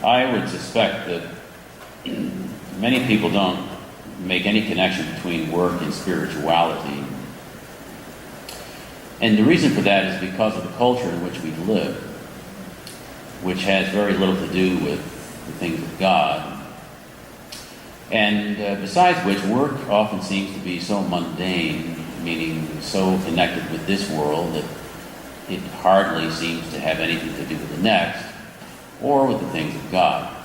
I would suspect that many people don't make any connection between work and spirituality. And the reason for that is because of the culture in which we live, which has very little to do with the things of God. And besides which, work often seems to be so mundane, meaning so connected with this world that it hardly seems to have anything to do with the next or with the things of God.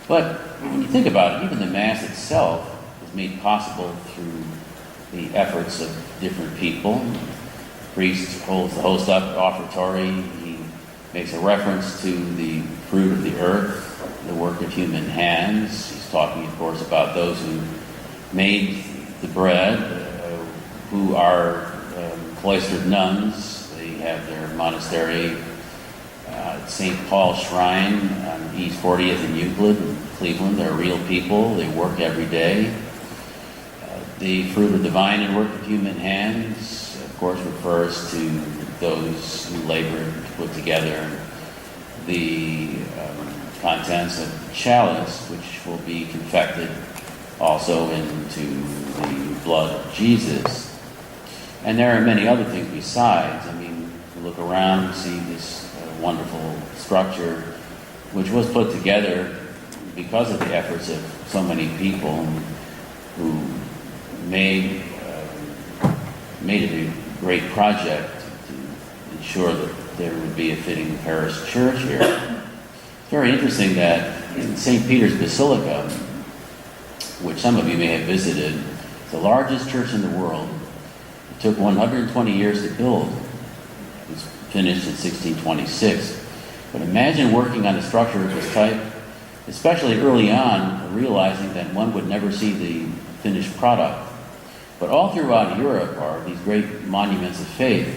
But when you think about it, even the Mass itself is made possible through the efforts of different people. The priest holds the host up offertory. He makes a reference to the fruit of the earth, the work of human hands. He's talking, of course, about those who made the bread, who are cloistered nuns. They have their monastery at St. Paul's Shrine on East 40th and Euclid in Cleveland. They're real people. They work every day. The fruit of the vine and work of human hands, of course, refers to those who labored to put together the contents of the chalice, which will be confected also into the blood of Jesus. And there are many other things besides. I mean, if you look around and see this wonderful structure, which was put together because of the efforts of so many people who made it a great project to ensure that there would be a fitting parish church here. It's very interesting that in St. Peter's Basilica, which some of you may have visited, it's the largest church in the world. It took 120 years to build. It was finished in 1626. But imagine working on a structure of this type, especially early on, realizing that one would never see the finished product. But all throughout Europe are these great monuments of faith,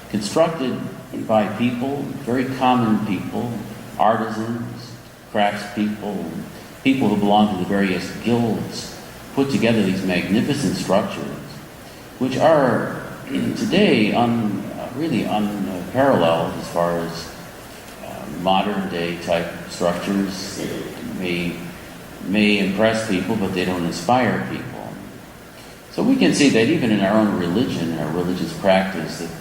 constructed by people, very common people, artisans, craftspeople, people who belong to the various guilds, put together these magnificent structures, which are today really unparalleled as far as modern day type structures. They may impress people, but they don't inspire people. So we can see that even in our own religion, our religious practice, that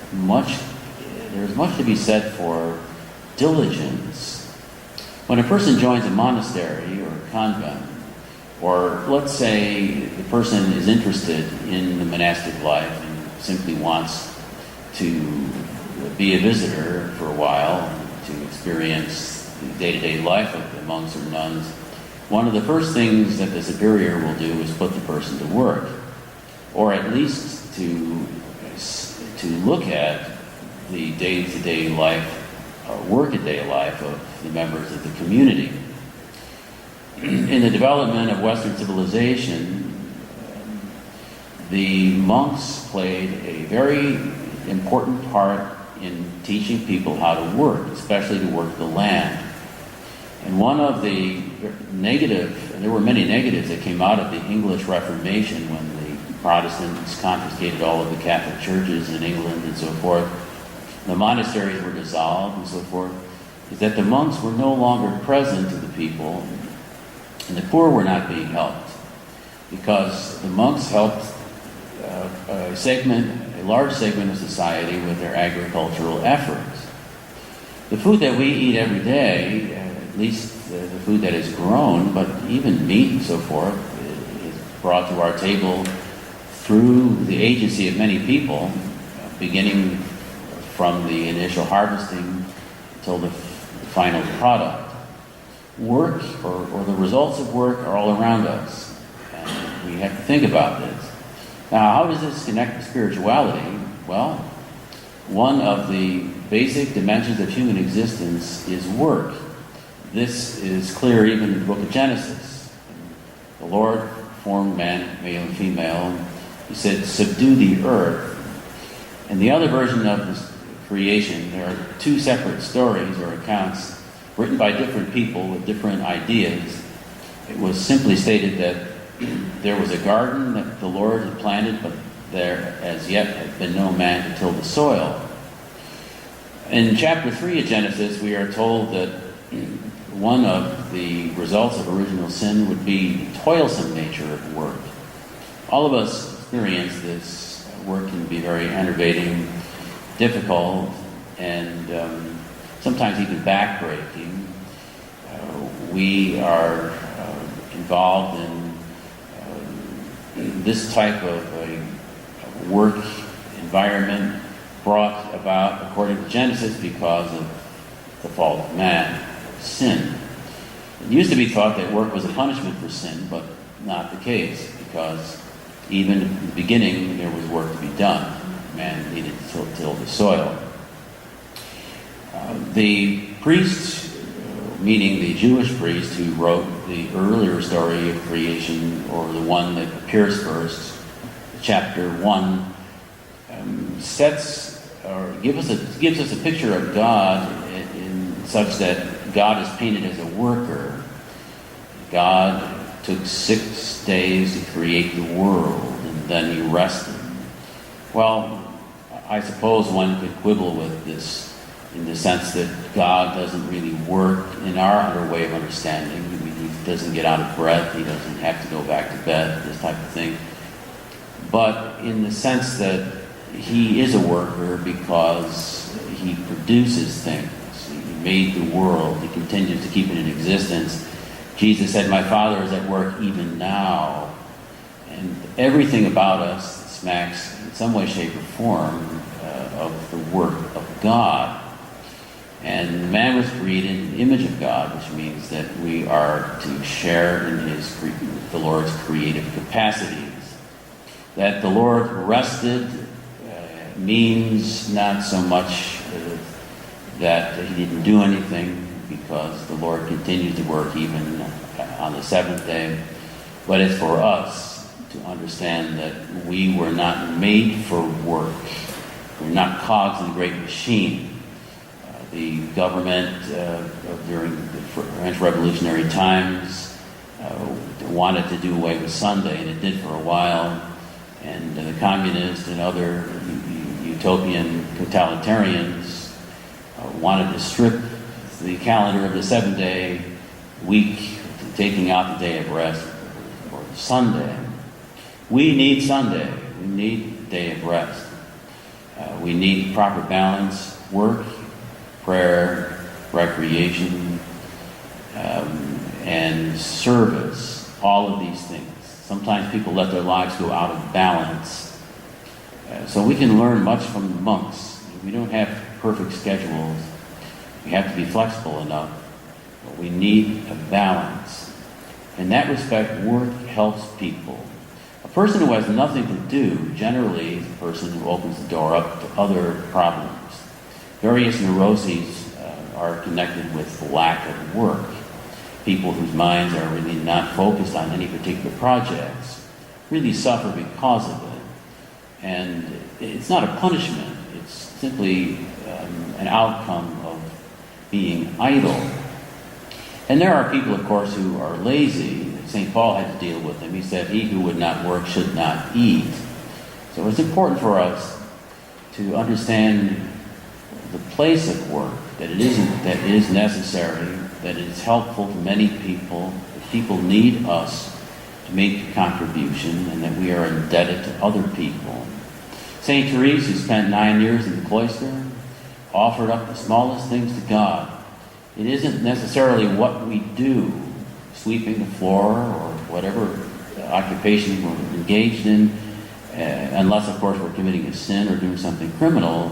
there's much to be said for diligence. When a person joins a monastery or a convent, or let's say the person is interested in the monastic life and simply wants to be a visitor for a while, to experience the day-to-day life of the monks or nuns, one of the first things that the superior will do is put the person to work, or at least to look at the day-to-day life, work-a-day life of the members of the community. In the development of Western civilization, the monks played a very important part in teaching people how to work, especially to work the land. And one of the there were many negatives that came out of the English Reformation when the Protestants confiscated all of the Catholic churches in England and so forth. The monasteries were dissolved and so forth, is that the monks were no longer present to the people, and the poor were not being helped, because the monks helped a large segment of society with their agricultural efforts. The food that we eat every day, at least the food that is grown, but even meat and so forth, is brought to our table through the agency of many people, beginning from the initial harvesting until the final product. Work, or the results of work, are all around us, and we have to think about this. Now, how does this connect to spirituality? Well, one of the basic dimensions of human existence is work. This is clear even in the book of Genesis. The Lord formed man, male and female. He said, subdue the earth. In the other version of this creation, there are two separate stories or accounts written by different people with different ideas. It was simply stated that there was a garden that the Lord had planted, but there as yet had been no man to till the soil. In chapter 3 of Genesis, we are told that one of the results of original sin would be the toilsome nature of work. All of us experience this. Work can be very enervating, difficult, and sometimes even backbreaking. We are involved in this type of a work environment brought about, according to Genesis, because of the fall of man, sin. It used to be thought that work was a punishment for sin, but not the case, because even in the beginning there was work to be done. Man needed to till the soil. The priest, meaning the Jewish priest who wrote the earlier story of creation, or the one that appears first, chapter 1, gives us a picture of God in such that God is painted as a worker. God took 6 days to create the world, and then he rested. Well, I suppose one could quibble with this in the sense that God doesn't really work in our way of understanding. He doesn't get out of breath, he doesn't have to go back to bed, this type of thing. But in the sense that he is a worker because he produces things. He made the world. He continues to keep it in existence. Jesus said, "My Father is at work even now." And everything about us smacks in some way, shape, or form of the work of God. And man was created in the image of God, which means that we are to share in the Lord's creative capacities. That the Lord rested means not so much that he didn't do anything, because the Lord continues to work even on the seventh day, but it's for us to understand that we were not made for work. We're not cogs in a great machine. The government during the French Revolutionary times wanted to do away with Sunday, and it did for a while. And the communists and other utopian totalitarians wanted to strip the calendar of the 7-day week, taking out the day of rest for Sunday. We need Sunday. We need day of rest. We need proper balance, work, prayer, recreation, and service, all of these things. Sometimes people let their lives go out of balance. So we can learn much from the monks. We don't have perfect schedules. We have to be flexible enough, but we need a balance. In that respect, work helps people. A person who has nothing to do generally is a person who opens the door up to other problems. Various neuroses are connected with the lack of work. People whose minds are really not focused on any particular projects really suffer because of it. And it's not a punishment. It's simply an outcome of being idle. And there are people, of course, who are lazy. St. Paul had to deal with them. He said, "He who would not work should not eat." So it's important for us to understand the place of work, that it is necessary, that it is helpful to many people, that people need us to make a contribution, and that we are indebted to other people. St. Therese, who spent 9 years in the cloister, offered up the smallest things to God. It isn't necessarily what we do, sweeping the floor or whatever occupation we're engaged in, unless, of course, we're committing a sin or doing something criminal,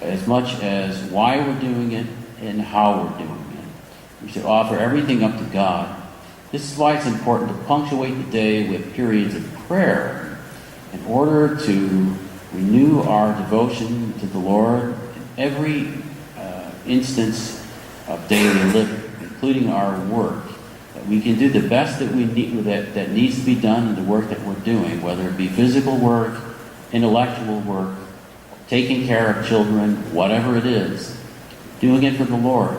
as much as why we're doing it and how we're doing it. We should offer everything up to God. This is why it's important to punctuate the day with periods of prayer in order to renew our devotion to the Lord in every instance of daily living, including our work. That we can do the best that we need, that needs to be done in the work that we're doing, whether it be physical work, intellectual work, taking care of children, whatever it is, doing it for the Lord,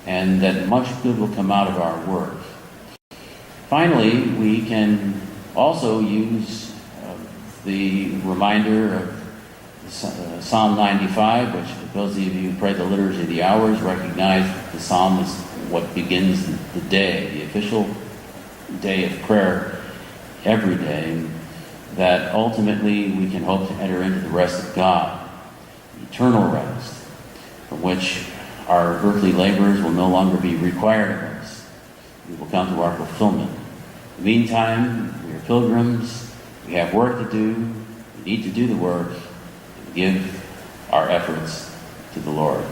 and that much good will come out of our work. Finally, we can also use the reminder of Psalm 95, which those of you who pray the Liturgy of the Hours recognize the psalmist what begins the day, the official day of prayer every day, that ultimately we can hope to enter into the rest of God, eternal rest, from which our earthly labors will no longer be required of us. We will come to our fulfillment. In the meantime, we are pilgrims, we have work to do, we need to do the work, and give our efforts to the Lord.